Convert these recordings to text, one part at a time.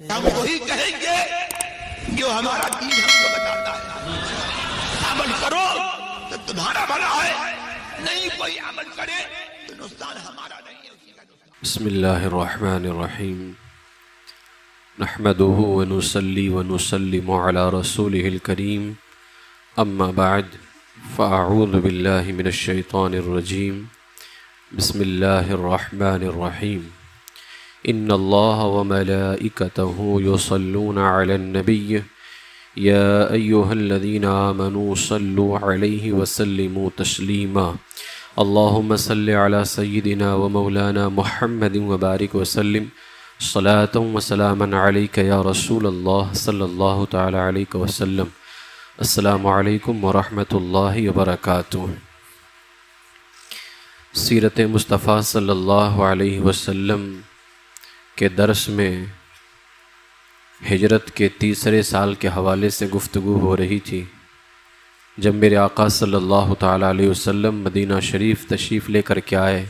ہم وہی کہیں گے جو ہمارا دین ہم کو بتاتا ہے. عمل کرو تو تمہارا بھلا ہے، نہیں کوئی عمل کرے تو نقصان ہمارا نہیں ہے، اسی کا نقصان. بسم اللہ الرحمن الرحیم. نحمده ونصلي ونسلم على رسوله الكريم. اما بعد فاعوذ باللہ من الشیطان الرجیم. بسم اللہ الرحمن الرحیم. ان اللہ وملائکته یصلون علی النبی یا ایہا الذین آمنوا صلوا علیہ وسلموا تسلیما. اللہم صل علی سیدنا ومولانا محمد وبارک وسلم صلاة وسلاما علیک یا رسول اللہ صلی اللہ تعالی علیہ وسلم. السلام علیکم ورحمۃ اللہ وبرکاتہ. سیرت مصطفیٰ صلی اللہ علیہ وسلم کے درس میں ہجرت کے تیسرے سال کے حوالے سے گفتگو ہو رہی تھی. جب میرے آقا صلی اللہ تعالیٰ علیہ وسلم مدینہ شریف تشریف لے کر کے آئے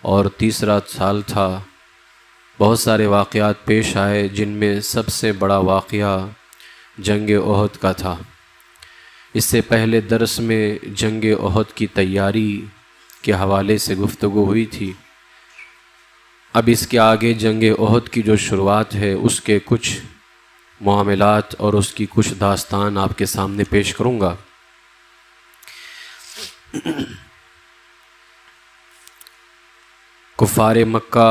اور تیسرا سال تھا، بہت سارے واقعات پیش آئے، جن میں سب سے بڑا واقعہ جنگ احد کا تھا. اس سے پہلے درس میں جنگ احد کی تیاری کے حوالے سے گفتگو ہوئی تھی. اب اس کے آگے جنگ احد کی جو شروعات ہے اس کے کچھ معاملات اور اس کی کچھ داستان آپ کے سامنے پیش کروں گا. کفار مکہ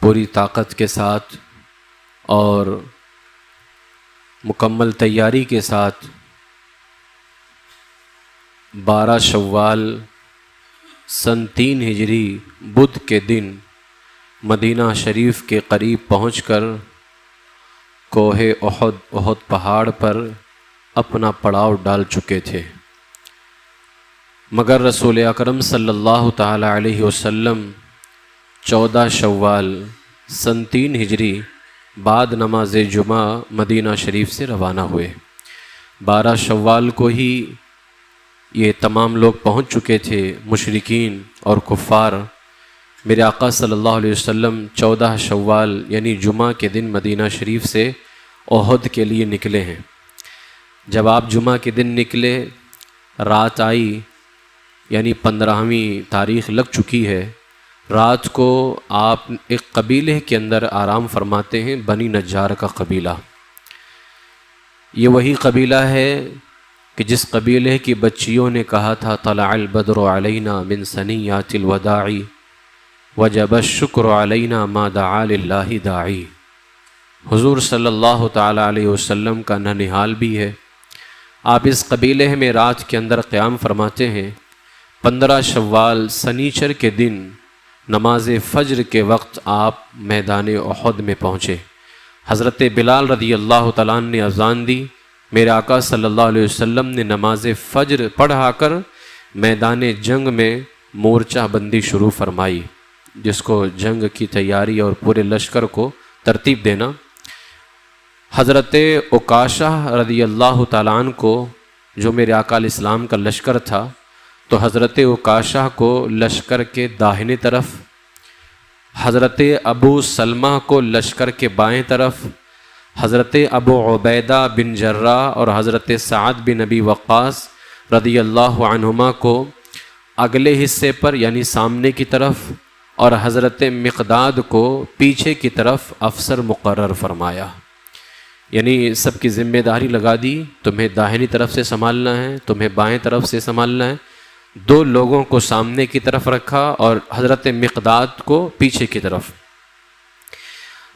پوری طاقت کے ساتھ اور مکمل تیاری کے ساتھ 12 شوال سن 3 ہجری بدھ کے دن مدینہ شریف کے قریب پہنچ کر کوہ احد پہاڑ پر اپنا پڑاؤ ڈال چکے تھے. مگر رسول اکرم صلی اللہ تعالی علیہ وسلم 14 شوال سن 3 ہجری بعد نماز جمعہ مدینہ شریف سے روانہ ہوئے. 12 شوال کو ہی یہ تمام لوگ پہنچ چکے تھے، مشرکین اور کفار. میرے آقا صلی اللہ علیہ وسلم 14 شوال یعنی جمعہ کے دن مدینہ شریف سے احد کے لیے نکلے ہیں. جب آپ جمعہ کے دن نکلے، رات آئی، یعنی 15ویں تاریخ لگ چکی ہے. رات کو آپ ایک قبیلے کے اندر آرام فرماتے ہیں، بنی نجار کا قبیلہ. یہ وہی قبیلہ ہے کہ جس قبیلے کی بچیوں نے کہا تھا طلع البدر علینا من ثنیات الوداع وجب الشکر علینا ما دعا للہ داعی. حضور صلی اللہ تعالی علیہ وسلم کا ننھال بھی ہے. آپ اس قبیلے میں رات کے اندر قیام فرماتے ہیں. 15 شوال سنیچر کے دن نماز فجر کے وقت آپ میدان احد میں پہنچے. حضرت بلال رضی اللہ تعالیٰ نے اذان دی. میرے آقا صلی اللہ علیہ وسلم نے نماز فجر پڑھا کر میدان جنگ میں مورچہ بندی شروع فرمائی، جس کو جنگ کی تیاری اور پورے لشکر کو ترتیب دینا. حضرت عکاشہ رضی اللہ تعالیٰ عنہ کو، جو میرے آقا علیہ السلام کا لشکر تھا، تو حضرت عکاشہ کو لشکر کے داہنے طرف، حضرت ابو سلمہ کو لشکر کے بائیں طرف، حضرت ابو عبیدہ بن جراح اور حضرت سعد بن ابی وقاص رضی اللہ عنہما کو اگلے حصے پر یعنی سامنے کی طرف، اور حضرت مقداد کو پیچھے کی طرف افسر مقرر فرمایا. یعنی سب کی ذمہ داری لگا دی، تمہیں داہنی طرف سے سنبھالنا ہے، تمہیں بائیں طرف سے سنبھالنا ہے. 2 لوگوں کو سامنے کی طرف رکھا اور حضرت مقداد کو پیچھے کی طرف.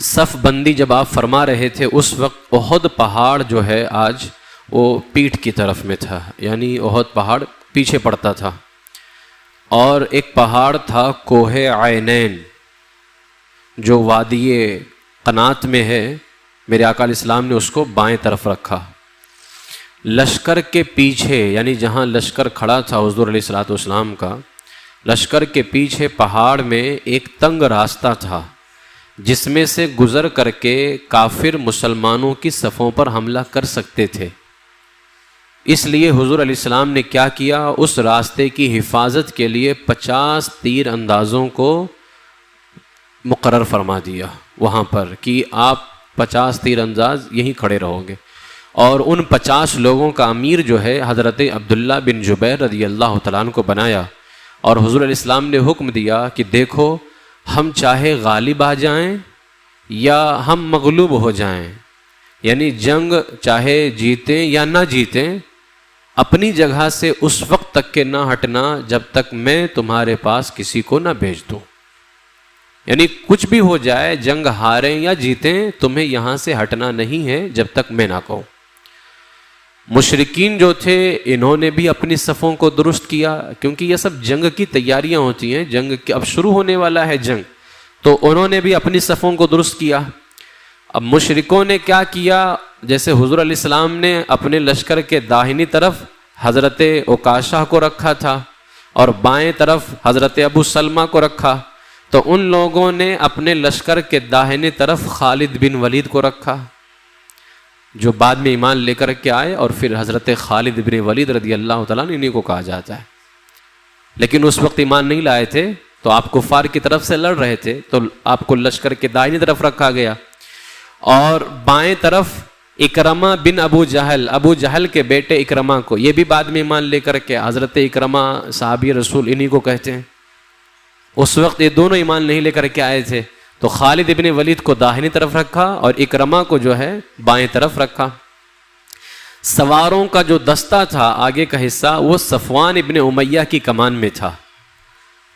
صف بندی جب آپ فرما رہے تھے اس وقت احد پہاڑ جو ہے آج وہ پیٹھ کی طرف میں تھا، یعنی احد پہاڑ پیچھے پڑتا تھا. اور ایک پہاڑ تھا کوہ عینین جو وادی قنات میں ہے. میرے آقا علیہ السلام نے اس کو بائیں طرف رکھا. لشکر کے پیچھے یعنی جہاں لشکر کھڑا تھا حضور علیہ السلام کا، لشکر کے پیچھے پہاڑ میں ایک تنگ راستہ تھا جس میں سے گزر کر کے کافر مسلمانوں کی صفوں پر حملہ کر سکتے تھے. اس لیے حضور علیہ السلام نے کیا کیا، اس راستے کی حفاظت کے لیے 50 تیر اندازوں کو مقرر فرما دیا. وہاں پر کہ آپ 50 تیر انداز یہیں کھڑے رہو گے، اور ان 50 لوگوں کا امیر جو ہے حضرت عبداللہ بن جبیر رضی اللہ تعالیٰ عنہ کو بنایا، اور حضور علیہ السلام نے حکم دیا کہ دیکھو ہم چاہے غالب آ جائیں یا ہم مغلوب ہو جائیں، یعنی جنگ چاہے جیتیں یا نہ جیتیں، اپنی جگہ سے اس وقت تک کے نہ ہٹنا جب تک میں تمہارے پاس کسی کو نہ بھیج دوں، یعنی کچھ بھی ہو جائے، جنگ ہاریں یا جیتیں، تمہیں یہاں سے ہٹنا نہیں ہے جب تک میں نہ کہوں۔ مشرکین جو تھے انہوں نے بھی اپنی صفوں کو درست کیا، کیونکہ یہ سب جنگ کی تیاریاں ہوتی ہیں، جنگ اب شروع ہونے والا ہے جنگ، تو انہوں نے بھی اپنی صفوں کو درست کیا۔ اب مشرکوں نے کیا کیا، جیسے حضور علیہ السلام نے اپنے لشکر کے داہنی طرف حضرت عکاشہ کو رکھا تھا اور بائیں طرف حضرت ابو سلمہ کو رکھا، تو ان لوگوں نے اپنے لشکر کے داہنی طرف خالد بن ولید کو رکھا، جو بعد میں ایمان لے کر کے آئے، اور پھر حضرت خالد بن ولید رضی اللہ تعالیٰ عنہ انہی کو کہا جاتا ہے۔ لیکن اس وقت ایمان نہیں لائے تھے، تو آپ کفار کی طرف سے لڑ رہے تھے، تو آپ کو لشکر کے دائنی طرف رکھا گیا، اور بائیں طرف اکرمہ بن ابو جہل کے بیٹے اکرمہ کو، یہ بھی بعد میں ایمان لے کر کے، حضرت اکرمہ صحابی رسول انہی کو کہتے ہیں، اس وقت یہ دونوں ایمان نہیں لے کر کے آئے تھے، تو خالد ابن ولید کو داہنی طرف رکھا اور اکرمہ کو جو ہے بائیں طرف رکھا۔ سواروں کا جو دستہ تھا آگے کا حصہ، وہ صفوان ابن امیہ کی کمان میں تھا۔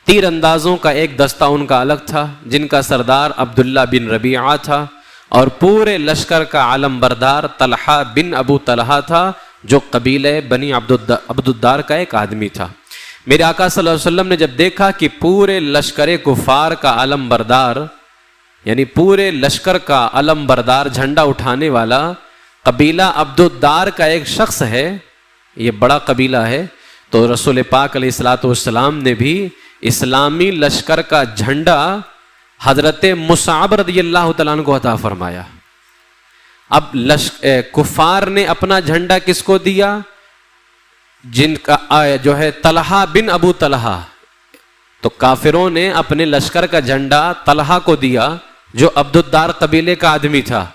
تیر اندازوں کا ایک دستہ ان کا الگ تھا، جن کا سردار عبداللہ بن ربیعہ تھا، اور پورے لشکر کا علم بردار طلحہ بن ابو طلحہ تھا، جو قبیلہ بنی عبدالدار کا ایک آدمی تھا۔ میرے آقا صلی اللہ علیہ وسلم نے جب دیکھا کہ پورے لشکر کفار کا علم بردار، یعنی پورے لشکر کا علم بردار جھنڈا اٹھانے والا قبیلہ عبدالدار کا ایک شخص ہے، یہ بڑا قبیلہ ہے، تو رسول پاک علیہ الصلوۃ والسلام نے بھی اسلامی لشکر کا جھنڈا حضرت مصعب رضی اللہ تعالیٰ عنہ کو عطا فرمایا۔ اب کفار نے اپنا جھنڈا کس کو دیا؟ جن کا جو ہے طلحہ بن ابو طلحہ، تو کافروں نے اپنے لشکر کا جھنڈا طلحہ کو دیا، جو عبدالدار قبیلے کا آدمی تھا۔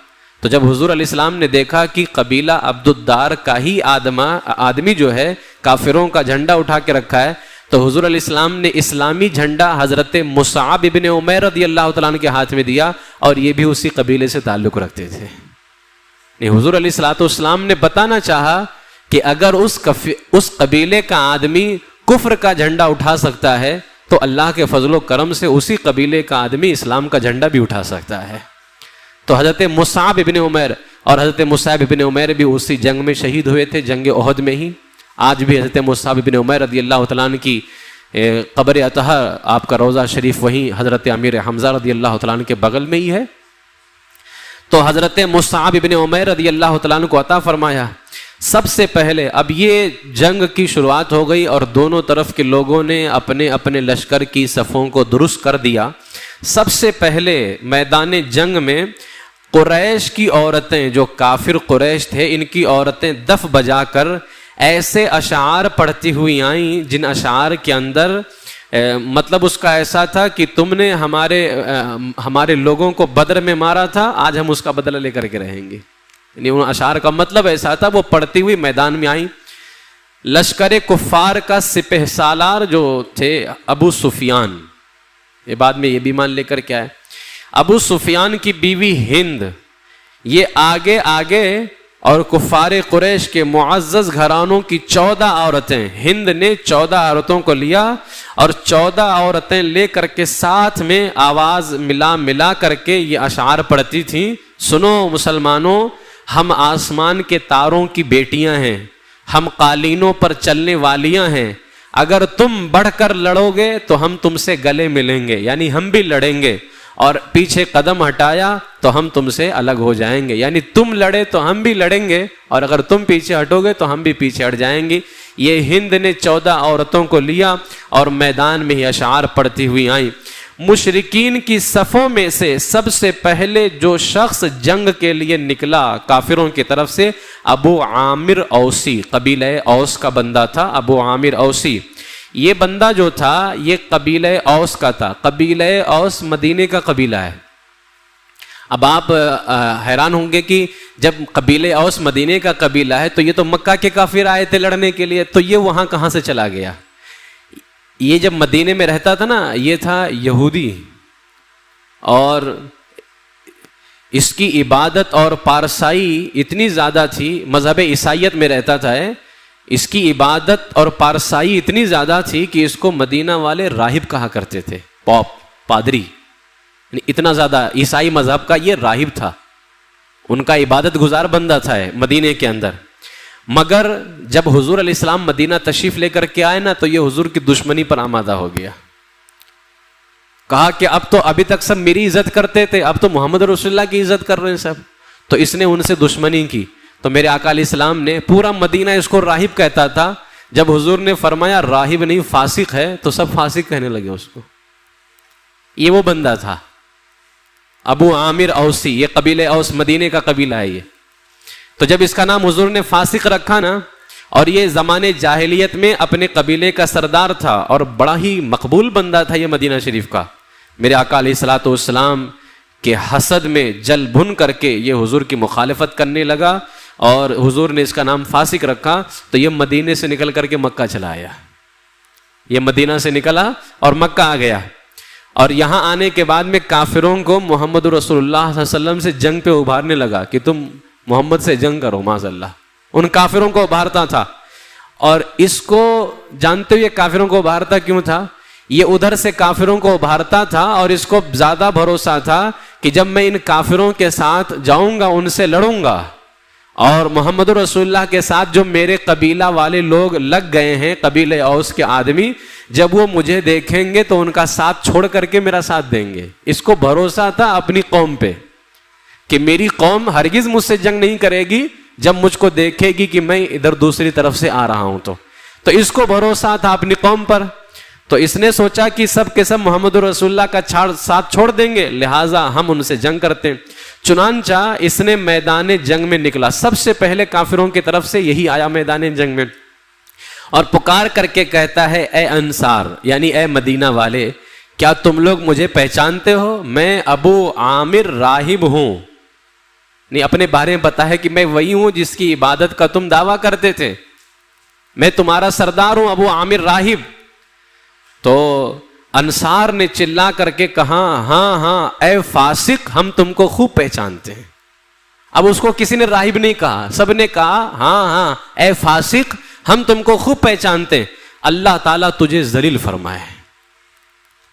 تو جب حضور علیہ السلام نے دیکھا کہ قبیلہ عبدالدار کا ہی آدمی جو ہے کافروں کا جھنڈا اٹھا کے رکھا ہے، تو حضور علیہ السلام نے اسلامی جھنڈا حضرت مصعب ابن عمیر رضی اللہ تعالیٰ عنہ کے ہاتھ میں دیا، اور یہ بھی اسی قبیلے سے تعلق رکھتے تھے۔ حضور علیہ الصلوۃ والسلام نے بتانا چاہا کہ اگر اس قبیلے کا آدمی کفر کا جھنڈا اٹھا سکتا ہے، تو اللہ کے فضل و کرم سے اسی قبیلے کا آدمی اسلام کا جھنڈا بھی اٹھا سکتا ہے۔ تو حضرت مصعب ابن عمیر، اور حضرت مصعب ابن عمیر بھی اسی جنگ میں شہید ہوئے تھے، جنگ احد میں ہی۔ آج بھی حضرت مصعب ابن عمیر رضی اللہ تعالیٰ عنہ کی قبر اطہر، آپ کا روضہ شریف وہیں حضرت امیر حمزہ رضی اللہ تعالیٰ عنہ کے بغل میں ہی ہے۔ تو حضرت مصعب ابن عمیر رضی اللہ تعالیٰ عنہ کو عطا فرمایا۔ سب سے پہلے اب یہ جنگ کی شروعات ہو گئی، اور دونوں طرف کے لوگوں نے اپنے اپنے لشکر کی صفوں کو درست کر دیا۔ سب سے پہلے میدان جنگ میں قریش کی عورتیں، جو کافر قریش تھے، ان کی عورتیں دف بجا کر ایسے اشعار پڑھتی ہوئی آئیں، جن اشعار کے اندر مطلب اس کا ایسا تھا کہ تم نے ہمارے لوگوں کو بدر میں مارا تھا، آج ہم اس کا بدلہ لے کر کے رہیں گے، یعنی ان اشعار کا مطلب ایسا تھا۔ وہ پڑھتی ہوئی میدان میں آئیں۔ لشکر کفار کا سپہ سالار جو تھے ابو سفیان، یہ بعد میں یہ بھی مان لے کر کے آئے، ابو سفیان کی بیوی ہند، یہ آگے آگے، اور کفار قریش کے معزز گھرانوں کی 14 عورتیں، ہند نے 14 عورتوں کو لیا، اور 14 عورتیں لے کر کے ساتھ میں آواز ملا کر کے یہ اشعار پڑھتی تھیں۔ سنو مسلمانوں، ہم آسمان کے تاروں کی بیٹیاں ہیں، ہم قالینوں پر چلنے والیاں ہیں، اگر تم بڑھ کر لڑو گے تو ہم تم سے گلے ملیں گے، یعنی ہم بھی لڑیں گے، اور پیچھے قدم ہٹایا تو ہم تم سے الگ ہو جائیں گے، یعنی تم لڑے تو ہم بھی لڑیں گے، اور اگر تم پیچھے ہٹو گے تو ہم بھی پیچھے ہٹ جائیں گے۔ یہ ہند نے 14 عورتوں کو لیا اور میدان میں ہی اشعار پڑھتی ہوئی آئیں۔ مشرکین کی صفوں میں سے سب سے پہلے جو شخص جنگ کے لیے نکلا کافروں کی طرف سے، ابو عامر اوسی، قبیلہ اوس کا بندہ تھا ابو عامر اوسی۔ یہ بندہ جو تھا یہ قبیلہ اوس کا تھا۔ قبیلہ اوس مدینے کا قبیلہ ہے، اب آپ حیران ہوں گے کہ جب قبیلہ اوس مدینے کا قبیلہ ہے تو یہ تو مکہ کے کافر آئے تھے لڑنے کے لیے، تو یہ وہاں کہاں سے چلا گیا؟ یہ جب مدینے میں رہتا تھا نا، یہ تھا یہودی، اور اس کی عبادت اور پارسائی اتنی زیادہ تھی، مذہب عیسائیت میں رہتا تھا، اس کی عبادت اور پارسائی اتنی زیادہ تھی کہ اس کو مدینہ والے راہب کہا کرتے تھے، پوپ، پادری، یعنی اتنا زیادہ عیسائی مذہب کا یہ راہب تھا، ان کا عبادت گزار بندہ تھا مدینے کے اندر۔ مگر جب حضور علیہ السلام مدینہ تشریف لے کر کے آئے نا، تو یہ حضور کی دشمنی پر آمادہ ہو گیا، کہا کہ اب تو ابھی تک سب میری عزت کرتے تھے، اب تو محمد رسول اللہ کی عزت کر رہے ہیں سب، تو اس نے ان سے دشمنی کی۔ تو میرے آقا علیہ السلام نے، پورا مدینہ اس کو راہب کہتا تھا، جب حضور نے فرمایا راہب نہیں فاسق ہے، تو سب فاسق کہنے لگے اس کو۔ یہ وہ بندہ تھا ابو عامر اوسی، یہ قبیلہ اوس مدینے کا قبیلہ ہے یہ۔ تو جب اس کا نام حضور نے فاسق رکھا نا، اور یہ زمانے جاہلیت میں اپنے قبیلے کا سردار تھا اور بڑا ہی مقبول بندہ تھا یہ مدینہ شریف کا، میرے آقا علیہ الصلوۃ والسلام کے حسد میں جل بھن کر کے یہ حضور کی مخالفت کرنے لگا، اور حضور نے اس کا نام فاسق رکھا، تو یہ مدینے سے نکل کر کے مکہ چلا آیا، یہ مدینہ سے نکلا اور مکہ آ گیا، اور یہاں آنے کے بعد میں کافروں کو محمد رسول اللہ صلی اللہ علیہ وسلم سے جنگ پہ ابھارنے لگا کہ تم محمد سے جنگ کرو، معاذ اللہ، ان کافروں کو ابھارتا تھا۔ اور اس کو جانتے ہوئے کافروں کو ابھارتا کیوں تھا؟ یہ ادھر سے کافروں کو ابھارتا تھا، اور اس کو زیادہ بھروسہ تھا کہ جب میں ان کافروں کے ساتھ جاؤں گا، ان سے لڑوں گا، اور محمد رسول اللہ کے ساتھ جو میرے قبیلہ والے لوگ لگ گئے ہیں، قبیلہ اوس کے آدمی، جب وہ مجھے دیکھیں گے تو ان کا ساتھ چھوڑ کر کے میرا ساتھ دیں گے۔ اس کو بھروسہ تھا اپنی قوم پہ کہ میری قوم ہرگز مجھ سے جنگ نہیں کرے گی جب مجھ کو دیکھے گی کہ میں ادھر دوسری طرف سے آ رہا ہوں، تو اس کو بھروسہ تھا اپنی قوم پر۔ تو اس نے سوچا کہ سب کے سب محمد رسول اللہ کا ساتھ چھوڑ دیں گے، لہٰذا ہم ان سے جنگ کرتے ہیں۔ چنانچہ اس نے میدان جنگ میں نکلا، سب سے پہلے کافروں کی طرف سے یہی آیا میدان جنگ میں، اور پکار کر کے کہتا ہے، اے انصار، یعنی اے مدینہ والے، کیا تم لوگ مجھے پہچانتے ہو؟ میں ابو عامر راہب ہوں، نہیں اپنے بارے میں بتا ہے کہ میں وہی ہوں جس کی عبادت کا تم دعویٰ کرتے تھے، میں تمہارا سردار ہوں ابو عامر راہب۔ تو انصار نے چلا کر کے کہا، ہاں ہاں اے فاسق، ہم تم کو خوب پہچانتے ہیں۔ اب اس کو کسی نے راہب نہیں کہا، سب نے کہا ہاں ہاں اے فاسق، ہم تم کو خوب پہچانتے ہیں، اللہ تعالیٰ تجھے ذلیل فرمائے۔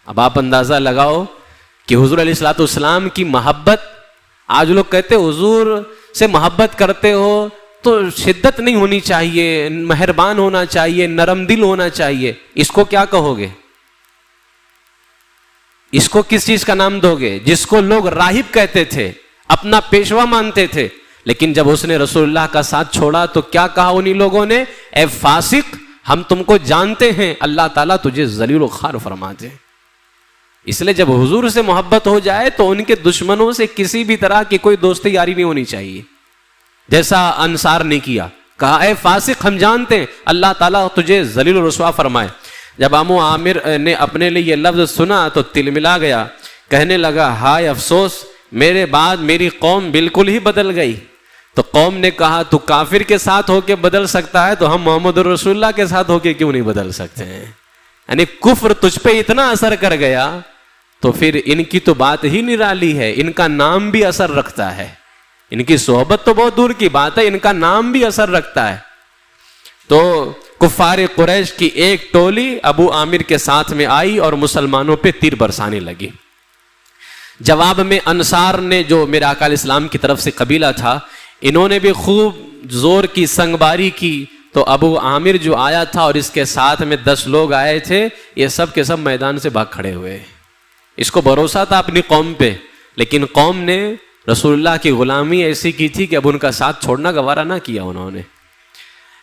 اب آپ اندازہ لگاؤ کہ حضور علیہ الصلوۃ والسلام کی محبت، آج لوگ کہتے حضور سے محبت کرتے ہو تو شدت نہیں ہونی چاہیے، مہربان ہونا چاہیے، نرم دل ہونا چاہیے، اس کو کیا کہو گے؟ اس کو کس چیز کا نام دو گے؟ جس کو لوگ راہب کہتے تھے، اپنا پیشوا مانتے تھے، لیکن جب اس نے رسول اللہ کا ساتھ چھوڑا تو کیا کہا انہی لوگوں نے؟ اے فاسق، ہم تم کو جانتے ہیں، اللہ تعالیٰ تجھے ذلیل و خوار فرماتے ہیں۔ اس لیے جب حضور سے محبت ہو جائے تو ان کے دشمنوں سے کسی بھی طرح کی کوئی دوستی یاری نہیں ہونی چاہیے، جیسا انصار نے کیا، کہا اے فاسق، ہم جانتے ہیں، اللہ تعالیٰ تجھے ذلیل و رسوا فرمائے۔ جب ابو عامر نے اپنے لیے یہ لفظ سنا تو تل ملا گیا، کہنے لگا ہائے افسوس، میرے بعد میری قوم بالکل ہی بدل گئی۔ تو قوم نے کہا تو کافر کے ساتھ ہو کے بدل سکتا ہے تو ہم محمد رسول اللہ کے ساتھ ہو کے کیوں نہیں بدل سکتے ہیں؟ یعنی کفر تجھ پہ اتنا اثر کر گیا تو پھر ان کی تو بات ہی نرالی ہے، ان کا نام بھی اثر رکھتا ہے، ان کی صحبت تو بہت دور کی بات ہے، ان کا نام بھی اثر رکھتا ہے۔ تو کفار قریش کی ایک ٹولی ابو عامر کے ساتھ میں آئی اور مسلمانوں پہ تیر برسانے لگی۔ جواب میں انصار نے، جو میرے آقا علیہ السلام کی طرف سے قبیلہ تھا، انہوں نے بھی خوب زور کی سنگباری کی، تو ابو عامر جو آیا تھا اور اس کے ساتھ میں 10 لوگ آئے تھے، یہ سب کے سب میدان سے بھاگ کھڑے ہوئے۔ اس کو بھروسہ تھا اپنی قوم پہ، لیکن قوم نے رسول اللہ کی غلامی ایسی کی تھی کہ اب ان کا ساتھ چھوڑنا گوارا نہ کیا انہوں نے۔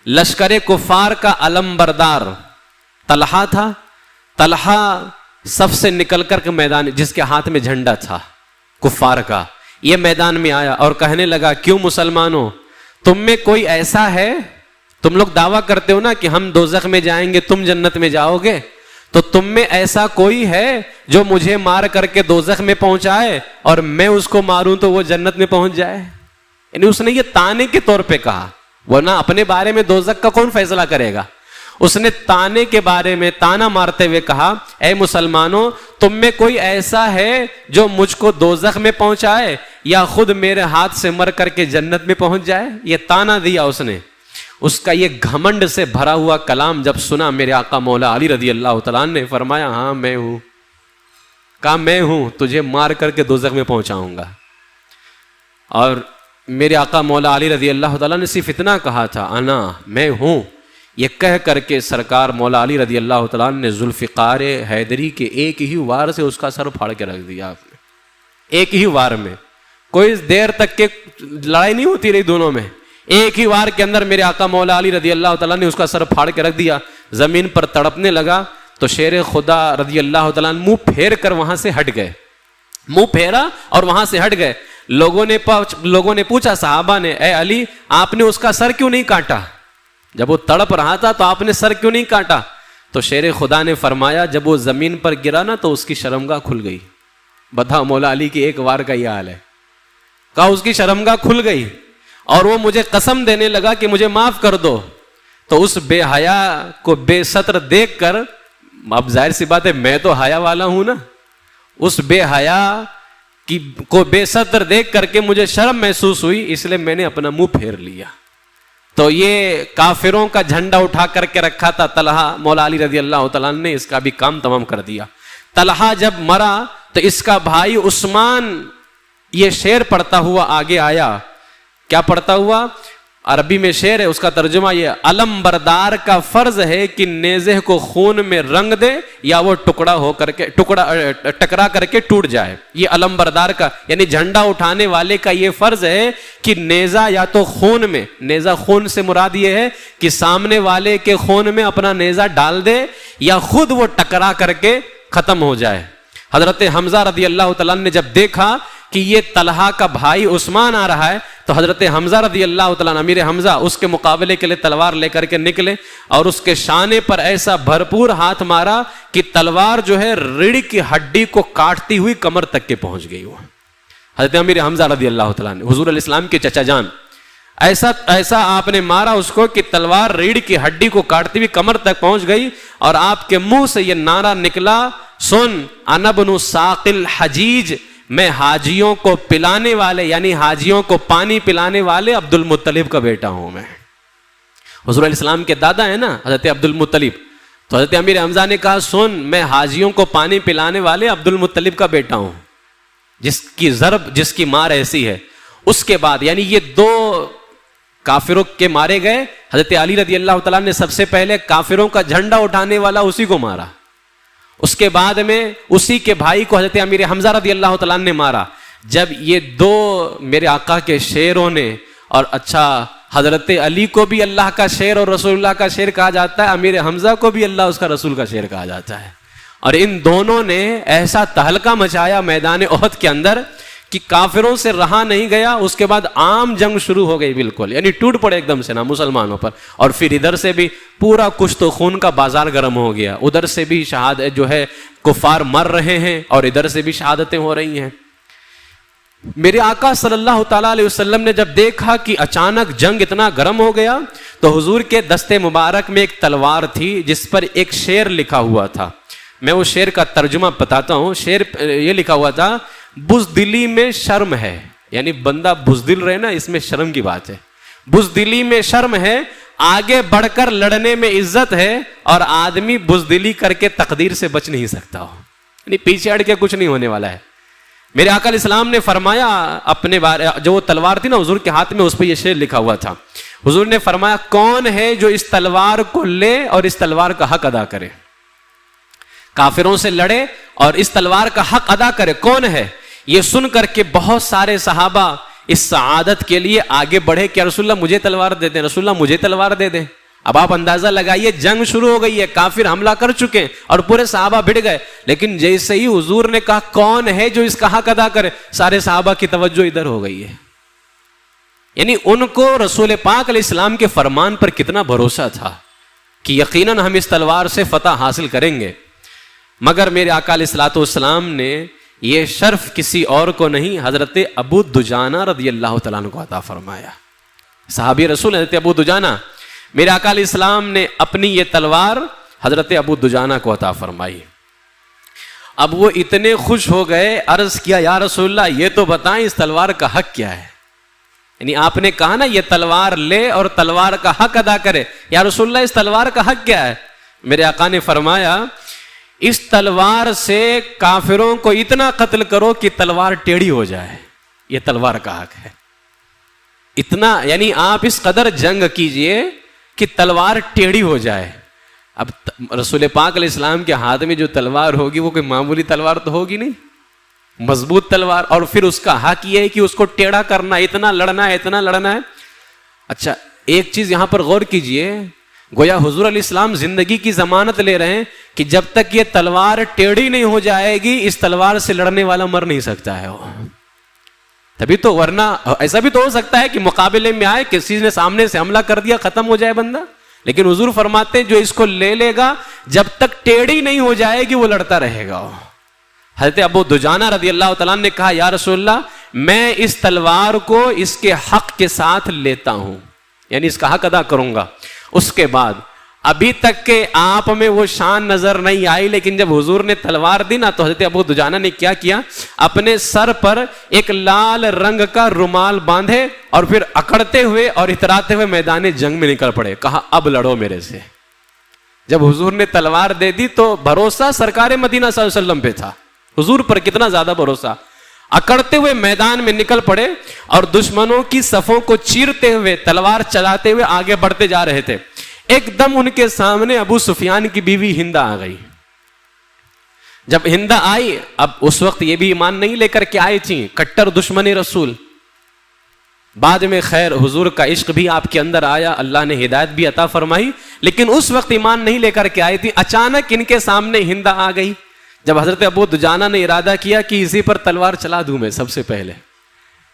لشکر کفار کا علم بردار طلحہ تھا، طلحہ صف سے نکل کر کے میدان، جس کے ہاتھ میں جھنڈا تھا کفار کا، یہ میدان میں آیا اور کہنے لگا کیوں مسلمانوں، تم میں کوئی ایسا ہے، تم لوگ دعویٰ کرتے ہو نا کہ ہم دوزخ میں جائیں گے، تم جنت میں جاؤ گے، تو تم میں ایسا کوئی ہے جو مجھے مار کر کے دوزخ میں پہنچائے اور میں اس کو ماروں تو وہ جنت میں پہنچ جائے؟ یعنی اس نے یہ تانے کے طور پہ کہا، ورنہ اپنے بارے میں دوزخ کا کون فیصلہ کرے گا؟ اس نے تانے کے بارے میں تانا مارتے ہوئے کہا، اے مسلمانوں، تم میں کوئی ایسا ہے جو مجھ کو دوزخ میں پہنچائے یا خود میرے ہاتھ سے مر کر کے جنت میں پہنچ جائے؟ یہ تانا دیا اس نے۔ اس کا یہ گھمنڈ سے بھرا ہوا کلام جب سنا میرے آقا مولا علی رضی اللہ تعالیٰ عنہ نے فرمایا، ہاں میں ہوں، کہا میں ہوں، تجھے مار کر کے دوزخ میں پہنچاؤں گا۔ اور میرے آقا مولا علی رضی اللہ تعالیٰ نے صرف اتنا کہا تھا، انا، میں ہوں، یہ کہہ کر کے سرکار مولا علی رضی اللہ تعالیٰ نے ذوالفقار حیدری کے ایک ہی وار سے اس کا سر پھاڑ کے رکھ دیا آپ نے، ایک ہی وار میں، کوئی دیر تک کے لڑائی نہیں ہوتی رہی دونوں میں، ایک ہی وار کے اندر میرے آقا مولا علی رضی اللہ تعالیٰ نے اس کا سر پھاڑ کے رکھ دیا، زمین پر تڑپنے لگا تو شیر خدا رضی اللہ تعالیٰ نے منہ پھیر کر وہاں سے ہٹ گئے، منہ پھیرا اور وہاں سے ہٹ گئے۔ لوگوں نے پوچھا صحابہ نے، اے علی آپ نے اس کا سر کیوں نہیں کاٹا؟ جب وہ تڑپ رہا تھا تو آپ نے سر کیوں نہیں کاٹا؟ تو شیر خدا نے فرمایا، جب وہ زمین پر گرا نا تو اس کی شرمگاہ کھل گئی۔ بتاؤ، مولا علی کی ایک وار کا یہ حال ہے، کہا اس کی شرمگاہ کھل گئی اور وہ مجھے قسم دینے لگا کہ مجھے معاف کر دو۔ تو اس بے حیا کو بے ستر دیکھ کر، اب ظاہر سی بات ہے میں تو حیا والا ہوں نا، اس بے حیا کو بے ستر دیکھ کر کے مجھے شرم محسوس ہوئی، اس لیے میں نے اپنا منہ پھیر لیا۔ تو یہ کافروں کا جھنڈا اٹھا کر کے رکھا تھا طلحہ، مولا علی رضی اللہ تعالیٰ نے اس کا بھی کام تمام کر دیا۔ طلحہ جب مرا تو اس کا بھائی عثمان یہ شعر پڑھتا ہوا آگے آیا۔ کیا پڑھتا ہوا؟ عربی میں شعر ہے، اس کا ترجمہ یہ، علم بردار کا فرض ہے کہ نیزے کو خون میں رنگ دے یا وہ ٹکرا کر کے ٹوٹ جائے۔ یہ علم بردار کا یعنی جھنڈا اٹھانے والے کا یہ فرض ہے کہ نیزہ یا تو خون میں، نیزہ خون سے مراد یہ ہے کہ سامنے والے کے خون میں اپنا نیزہ ڈال دے یا خود وہ ٹکرا کر کے ختم ہو جائے۔ حضرت حمزہ رضی اللہ تعالیٰ نے جب دیکھا کہ یہ طلحہ کا بھائی عثمان آ رہا ہے تو حضرت حمزہ رضی اللہ تعالیٰ امیر حمزہ اس کے مقابلے کے لیے تلوار لے کر کے نکلے اور اس کے شانے پر ایسا بھرپور ہاتھ مارا کہ تلوار جو ہے ریڑھ کی ہڈی کو کاٹتی ہوئی کمر تک کے پہنچ گئی۔ وہ حضرت امیر حمزہ رضی اللہ تعالیٰ نے، حضور علیہ السلام کے چچا جان، ایسا آپ نے مارا اس کو کہ تلوار ریڑھ کی ہڈی کو کاٹتی ہوئی کمر تک پہنچ گئی اور آپ کے منہ سے یہ نعرہ نکلا، سن انا بن ساقل حجیج، میں حاجیوں کو پلانے والے یعنی حاجیوں کو پانی پلانے والے عبد المطلب کا بیٹا ہوں میں۔ حضور علیہ السلام کے دادا ہیں نا حضرت عبد المطلب، تو حضرت امیر حمزہ نے کہا سن میں حاجیوں کو پانی پلانے والے عبد المطلب کا بیٹا ہوں، جس کی مار ایسی ہے۔ اس کے بعد یعنی یہ دو کافروں کے مارے گئے، حضرت علی رضی اللہ تعالیٰ نے سب سے پہلے کافروں کا جھنڈا اٹھانے والا اسی کو مارا، اس کے بعد میں اسی کے بھائی کو حضرت امیر حمزہ رضی اللہ تعالیٰ نے مارا۔ جب یہ دو میرے آقا کے شیروں نے، اور اچھا حضرت علی کو بھی اللہ کا شیر اور رسول اللہ کا شیر کہا جاتا ہے، امیر حمزہ کو بھی اللہ اس کا رسول کا شیر کہا جاتا ہے، اور ان دونوں نے ایسا تہلکہ مچایا میدان احد کے اندر کہ کافروں سے رہا نہیں گیا۔ اس کے بعد عام جنگ شروع ہو گئی، بالکل یعنی ٹوٹ پڑے ایک دم سے نا مسلمانوں پر، اور پھر ادھر سے بھی پورا کچھ تو خون کا بازار گرم ہو گیا، ادھر سے بھی شہادت جو ہے کفار مر رہے ہیں اور ادھر سے بھی شہادتیں ہو رہی ہیں۔ میرے آقا صلی اللہ تعالیٰ علیہ وسلم نے جب دیکھا کہ اچانک جنگ اتنا گرم ہو گیا تو حضور کے دستے مبارک میں ایک تلوار تھی جس پر ایک شعر لکھا ہوا تھا۔ میں اس شعر کا ترجمہ بتاتا ہوں۔ شعر یہ لکھا ہوا تھا، بزدلی میں شرم ہے، یعنی بندہ بزدل رہے نا، اس میں شرم کی بات ہے۔ بزدلی میں شرم ہے، آگے بڑھ کر لڑنے میں عزت ہے، اور آدمی بزدلی کر کے تقدیر سے بچ نہیں سکتا ہو، یعنی پیچھے ہٹ کے کچھ نہیں ہونے والا ہے۔ میرے آقا علیہ السلام نے فرمایا اپنے بارے، جو وہ تلوار تھی نا حضور کے ہاتھ میں، اس پہ یہ شعر لکھا ہوا تھا۔ حضور نے فرمایا کون ہے جو اس تلوار کو لے اور اس تلوار کا حق ادا کرے، کافروں سے لڑے اور اس تلوار کا حق ادا کرے، کون ہے؟ یہ سن کر کے بہت سارے صحابہ اس سعادت کے لیے آگے بڑھے کہ رسول اللہ مجھے تلوار دے دیں، رسول اللہ مجھے تلوار دے دیں۔ اب آپ اندازہ لگائیے، جنگ شروع ہو گئی ہے، کافر حملہ کر چکے ہیں اور پورے صحابہ بھڑ گئے، لیکن جیسے ہی حضور نے کہا کون ہے جو اس کا حق ادا کرے، سارے صحابہ کی توجہ ادھر ہو گئی ہے۔ یعنی ان کو رسول پاک علیہ السلام کے فرمان پر کتنا بھروسہ تھا کہ یقیناً ہم اس تلوار سے فتح حاصل کریں گے۔ مگر میرے آقا علیہ الصلوۃ والسلام نے یہ شرف کسی اور کو نہیں، حضرت ابو دجانہ رضی اللہ تعالیٰ عنہ کو عطا فرمایا. صحابی رسول حضرت ابو دجانہ، میرے آقا علیہ السلام نے اپنی یہ تلوار حضرت ابو دجانہ کو عطا فرمائی. اب وہ اتنے خوش ہو گئے، عرض کیا یا رسول اللہ یہ تو بتائیں اس تلوار کا حق کیا ہے. یعنی آپ نے کہا نا یہ تلوار لے اور تلوار کا حق ادا کرے، یا رسول اللہ اس تلوار کا حق کیا ہے؟ میرے آقا نے فرمایا اس تلوار سے کافروں کو اتنا قتل کرو کہ تلوار ٹیڑھی ہو جائے، یہ تلوار کا حق ہے. اتنا یعنی آپ اس قدر جنگ کیجئے کہ تلوار ٹیڑھی ہو جائے. اب رسول پاک علیہ السلام کے ہاتھ میں جو تلوار ہوگی وہ کوئی معمولی تلوار تو ہوگی نہیں، مضبوط تلوار، اور پھر اس کا حق یہ ہے کہ اس کو ٹیڑھا کرنا، اتنا لڑنا ہے، اتنا لڑنا ہے. اچھا ایک چیز یہاں پر غور کیجئے، گویا حضور علیہ السلام زندگی کی ضمانت لے رہے ہیں کہ جب تک یہ تلوار ٹیڑھی نہیں ہو جائے گی اس تلوار سے لڑنے والا مر نہیں سکتا ہے. تبھی تو، ورنہ ایسا بھی تو ہو سکتا ہے کہ مقابلے میں آئے، کسی نے سامنے سے حملہ کر دیا، ختم ہو جائے بندہ. لیکن حضور فرماتے ہیں جو اس کو لے لے گا جب تک ٹیڑھی نہیں ہو جائے گی وہ لڑتا رہے گا. حضرت ابو دجانہ رضی اللہ تعالیٰ نے کہا یا رسول اللہ میں اس تلوار کو اس کے حق کے ساتھ لیتا ہوں، یعنی اس کا حق ادا کروں گا. اس کے بعد ابھی تک کہ آپ میں وہ شان نظر نہیں آئی، لیکن جب حضور نے تلوار دی نا تو حضرت ابو دجانہ نے کیا کیا، اپنے سر پر ایک لال رنگ کا رومال باندھے اور پھر اکڑتے ہوئے اور اتراتے ہوئے میدان جنگ میں نکل پڑے. کہا اب لڑو میرے سے. جب حضور نے تلوار دے دی تو بھروسہ سرکار مدینہ صلی اللہ علیہ وسلم پہ تھا، حضور پر کتنا زیادہ بھروسہ. اکڑتے ہوئے میدان میں نکل پڑے اور دشمنوں کی صفوں کو چیرتے ہوئے تلوار چلاتے ہوئے آگے بڑھتے جا رہے تھے. ایک دم ان کے سامنے ابو سفیان کی بیوی ہندہ آ گئی. جب ہندہ آئی، اب اس وقت یہ بھی ایمان نہیں لے کر کے آئی تھیں، کٹر دشمن رسول. بعد میں خیر حضور کا عشق بھی آپ کے اندر آیا، اللہ نے ہدایت بھی عطا فرمائی، لیکن اس وقت ایمان نہیں لے کر کے آئی تھی. اچانک ان کے سامنے ہندہ آ گئی. جب حضرت ابو دجانہ نے ارادہ کیا کہ اسی پر تلوار چلا دوں میں سب سے پہلے،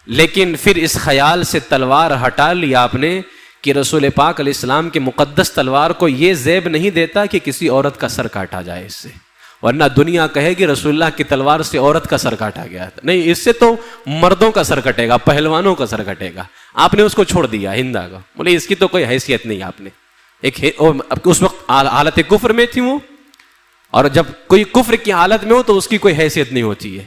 لیکن پھر اس خیال سے تلوار ہٹا لیا آپ نے کہ رسول پاک علیہ السلام کے مقدس تلوار کو یہ زیب نہیں دیتا کہ کسی عورت کا سر کاٹا جائے اس سے، ورنہ دنیا کہے گی رسول اللہ کی تلوار سے عورت کا سر کاٹا گیا. نہیں، اس سے تو مردوں کا سر کٹے گا، پہلوانوں کا سر کٹے گا. آپ نے اس کو چھوڑ دیا ہندا کا، بولے اس کی تو کوئی حیثیت نہیں. آپ نے اس وقت حالت کفر میں تھی وہ، اور جب کوئی کفر کی حالت میں ہو تو اس کی کوئی حیثیت نہیں ہوتی ہے.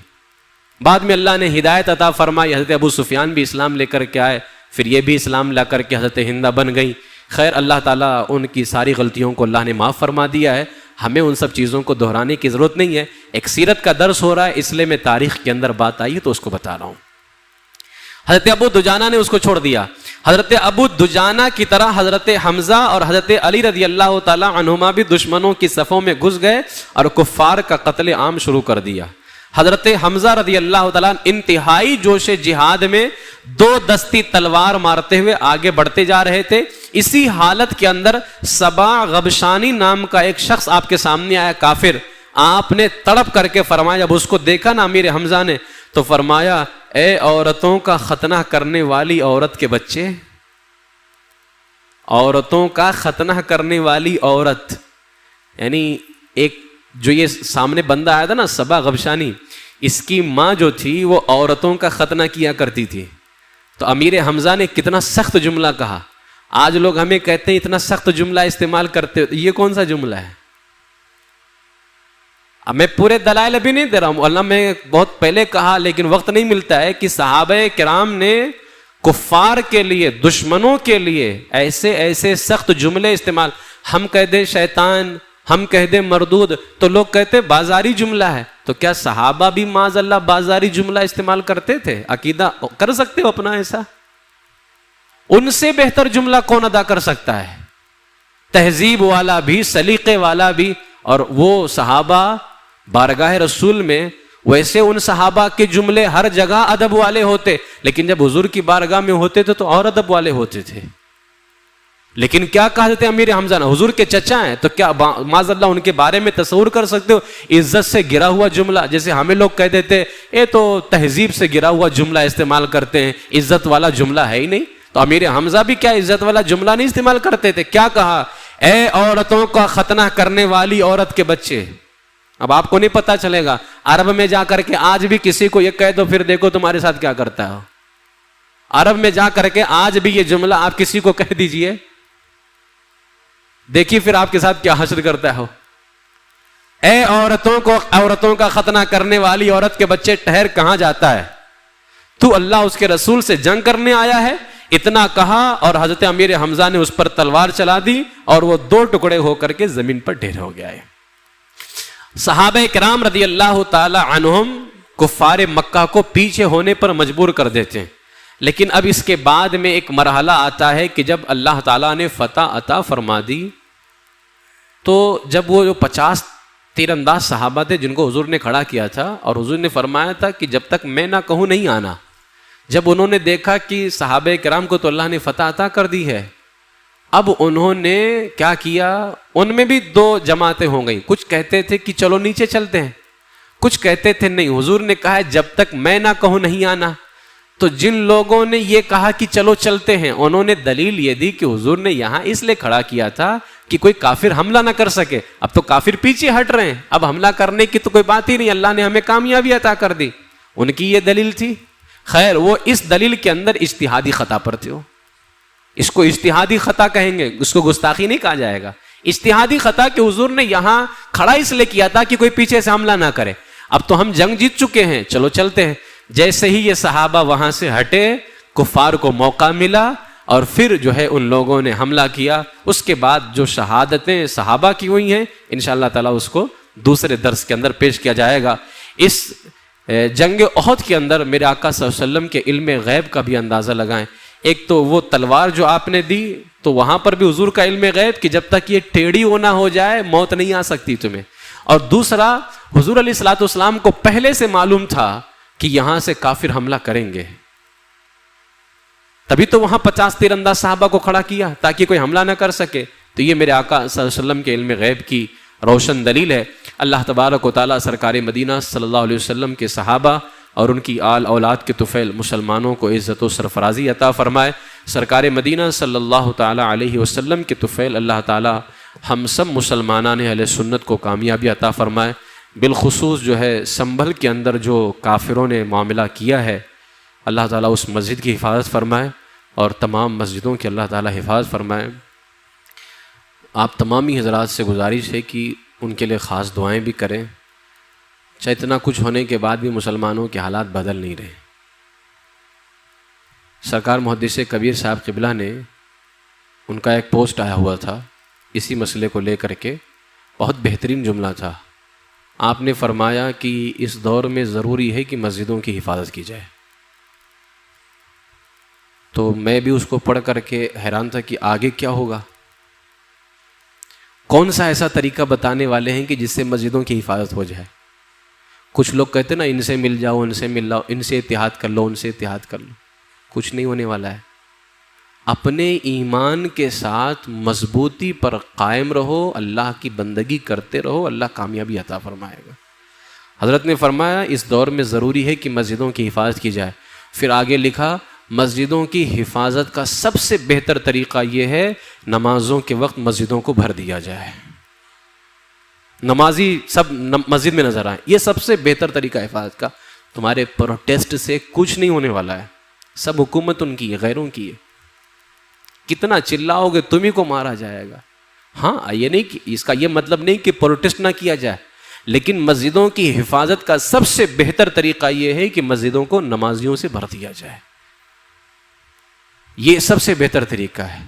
بعد میں اللہ نے ہدایت عطا فرمائی، حضرت ابو سفیان بھی اسلام لے کر کے آئے، پھر یہ بھی اسلام لا کر کے حضرت ہندہ بن گئی. خیر اللہ تعالیٰ ان کی ساری غلطیوں کو اللہ نے معاف فرما دیا ہے. ہمیں ان سب چیزوں کو دہرانے کی ضرورت نہیں ہے. ایک سیرت کا درس ہو رہا ہے، اس لیے میں تاریخ کے اندر بات آئی تو اس کو بتا رہا ہوں. حضرت ابو دجانہ نے اس کو چھوڑ دیا. حضرت ابو دجانہ کی طرح حضرت حمزہ اور حضرت علی رضی اللہ تعالی عنہما بھی دشمنوں کی صفوں میں گھس گئے اور کفار کا قتل عام شروع کر دیا. حضرت حمزہ رضی اللہ تعالیٰ انتہائی جوش جہاد میں 2 دستی تلوار مارتے ہوئے آگے بڑھتے جا رہے تھے. اسی حالت کے اندر سبا غبشانی نام کا ایک شخص آپ کے سامنے آیا، کافر. آپ نے تڑپ کر کے فرمایا، جب اس کو دیکھا نا امیر حمزہ نے تو فرمایا اے عورتوں کا ختنہ کرنے والی عورت کے بچے، عورتوں کا ختنہ کرنے والی عورت. یعنی ایک جو یہ سامنے بندہ آیا تھا نا سبا غبشانی، اس کی ماں جو تھی وہ عورتوں کا ختنہ کیا کرتی تھی. تو امیر حمزہ نے کتنا سخت جملہ کہا. آج لوگ ہمیں کہتے ہیں اتنا سخت جملہ استعمال کرتے ہو، یہ کون سا جملہ ہے؟ اب میں پورے دلائل ابھی نہیں دے رہا ہوں، اللہ میں بہت پہلے کہا لیکن وقت نہیں ملتا ہے کہ صحابہ کرام نے کفار کے لیے، دشمنوں کے لیے ایسے ایسے سخت جملے استعمال. ہم کہہ دیں شیطان، ہم کہہ دیں مردود تو لوگ کہتے بازاری جملہ ہے. تو کیا صحابہ بھی معاذ اللہ بازاری جملہ استعمال کرتے تھے؟ عقیدہ کر سکتے ہو اپنا ایسا؟ ان سے بہتر جملہ کون ادا کر سکتا ہے؟ تہذیب والا بھی، سلیقے والا بھی. اور وہ صحابہ بارگاہ رسول میں ویسے ان صحابہ کے جملے ہر جگہ ادب والے ہوتے، لیکن جب حضور کی بارگاہ میں ہوتے تھے تو اور ادب والے ہوتے تھے. لیکن کیا کہا دیتے امیر حمزہ نے، حضور کے چچا ہیں تو کیا معاذ اللہ ان کے بارے میں تصور کر سکتے ہو عزت سے گرا ہوا جملہ؟ جیسے ہمیں لوگ کہہ دیتے یہ تو تہذیب سے گرا ہوا جملہ استعمال کرتے ہیں، عزت والا جملہ ہے ہی نہیں. تو امیر حمزہ بھی کیا عزت والا جملہ نہیں استعمال کرتے تھے؟ کیا کہا؟ اے عورتوں کا ختنہ کرنے والی عورت کے بچے. اب آپ کو نہیں پتا چلے گا، عرب میں جا کر کے آج بھی کسی کو یہ کہہ دو پھر دیکھو تمہارے ساتھ کیا کرتا ہے. عرب میں جا کر کے آج بھی یہ جملہ آپ کسی کو کہہ دیجئے، دیکھیے پھر آپ کے ساتھ کیا حشر کرتا ہو. اے عورتوں کا ختنہ کرنے والی عورت کے بچے، ٹھہر کہاں جاتا ہے تو؟ اللہ اس کے رسول سے جنگ کرنے آیا ہے. اتنا کہا اور حضرت امیر حمزہ نے اس پر تلوار چلا دی اور وہ 2 ٹکڑے ہو کر کے زمین پر ڈھیر ہو گیا ہے. صحابہ کرام رضی اللہ تعالی عنہم کفار مکہ کو پیچھے ہونے پر مجبور کر دیتے ہیں. لیکن اب اس کے بعد میں ایک مرحلہ آتا ہے کہ جب اللہ تعالیٰ نے فتح عطا فرما دی تو جب وہ جو 50 تیر انداز صحابہ تھے جن کو حضور نے کھڑا کیا تھا اور حضور نے فرمایا تھا کہ جب تک میں نہ کہوں نہیں آنا، جب انہوں نے دیکھا کہ صحابہ کرام کو تو اللہ نے فتح عطا کر دی ہے، اب انہوں نے کیا کیا؟ ان میں بھی 2 جماعتیں ہو گئی. کچھ کہتے تھے کہ چلو نیچے چلتے ہیں، کچھ کہتے تھے نہیں، حضور نے کہا ہے جب تک میں نہ کہوں نہیں آنا. تو جن لوگوں نے یہ کہا کہ چلو چلتے ہیں، انہوں نے دلیل یہ دی کہ حضور نے یہاں اس لیے کھڑا کیا تھا کہ کوئی کافر حملہ نہ کر سکے. اب تو کافر پیچھے ہٹ رہے ہیں، اب حملہ کرنے کی تو کوئی بات ہی نہیں، اللہ نے ہمیں کامیابی عطا کر دی. ان کی یہ دلیل تھی. خیر، وہ اس دلیل کے اندر اجتہادی خطا پر تھے. اس کو اجتہادی خطا کہیں گے، اس کو گستاخی نہیں کہا جائے گا. اجتہادی خطا کہ حضور نے یہاں کھڑا اس لیے کیا تھا کہ کوئی پیچھے سے حملہ نہ کرے. اب تو ہم جنگ جیت چکے ہیں، چلو چلتے ہیں. جیسے ہی یہ صحابہ وہاں سے ہٹے، کفار کو موقع ملا اور پھر جو ہے ان لوگوں نے حملہ کیا. اس کے بعد جو شہادتیں صحابہ کی ہوئی ہیں انشاءاللہ تعالیٰ اس کو دوسرے درس کے اندر پیش کیا جائے گا. اس جنگ احد کے اندر میرے آقا صلی اللہ علیہ وسلم کے علم غیب کا بھی اندازہ لگائیں. ایک تو وہ تلوار جو آپ نے دی تو وہاں پر بھی حضور کا علم غیب کہ جب تک یہ ٹیڑھی ہونا ہو جائے موت نہیں آ سکتی تمہیں. اور دوسرا، حضور علیہ الصلوۃ والسلام کو پہلے سے معلوم تھا کہ یہاں سے کافر حملہ کریں گے، تبھی تو وہاں 50 تیر انداز صحابہ کو کھڑا کیا تاکہ کوئی حملہ نہ کر سکے. تو یہ میرے آقا صلی اللہ علیہ وسلم کے علم غیب کی روشن دلیل ہے. اللہ تبارک و تعالیٰ سرکار مدینہ صلی اللہ علیہ وسلم کے صحابہ اور ان کی آل اولاد کے طفیل مسلمانوں کو عزت و سرفرازی عطا فرمائے. سرکار مدینہ صلی اللہ تعالیٰ علیہ وسلم کے طفیل اللہ تعالیٰ ہم سب مسلمانان اہل سنت کو کامیابی عطا فرمائے. بالخصوص جو ہے سنبھل کے اندر جو کافروں نے معاملہ کیا ہے، اللہ تعالیٰ اس مسجد کی حفاظت فرمائے اور تمام مسجدوں کی اللہ تعالیٰ حفاظت فرمائے. آپ تمامی حضرات سے گزارش ہے کہ ان کے لیے خاص دعائیں بھی کریں. چاہے اتنا کچھ ہونے کے بعد بھی مسلمانوں کے حالات بدل نہیں رہے. سرکار محدث کبیر صاحب قبلہ نے ان کا ایک پوسٹ آیا ہوا تھا اسی مسئلے کو لے کر کے، بہت بہترین جملہ تھا. آپ نے فرمایا کہ اس دور میں ضروری ہے کہ مسجدوں کی حفاظت کی جائے. تو میں بھی اس کو پڑھ کر کے حیران تھا کہ آگے کیا ہوگا. کون سا ایسا طریقہ بتانے والے ہیں کہ جس سے مسجدوں کی حفاظت ہو جائے. کچھ لوگ کہتے ہیں نا ان سے مل جاؤ، ان سے مل جاؤ، ان سے اتحاد کر لو، ان سے اتحاد کر لو. کچھ نہیں ہونے والا ہے. اپنے ایمان کے ساتھ مضبوطی پر قائم رہو، اللہ کی بندگی کرتے رہو، اللہ کامیابی عطا فرمائے گا. حضرت نے فرمایا اس دور میں ضروری ہے کہ مسجدوں کی حفاظت کی جائے. پھر آگے لکھا مسجدوں کی حفاظت کا سب سے بہتر طریقہ یہ ہے نمازوں کے وقت مسجدوں کو بھر دیا جائے، نمازی سب مسجد میں نظر آئیں. یہ سب سے بہتر طریقہ حفاظت کا. تمہارے پروٹیسٹ سے کچھ نہیں ہونے والا ہے، سب حکومت ان کی ہے، غیروں کی ہے. کتنا چلاؤ گے تمہیں کو مارا جائے گا. ہاں یہ نہیں کہ اس کا یہ مطلب نہیں کہ پروٹیسٹ نہ کیا جائے، لیکن مسجدوں کی حفاظت کا سب سے بہتر طریقہ یہ ہے کہ مسجدوں کو نمازیوں سے بھر دیا جائے. یہ سب سے بہتر طریقہ ہے.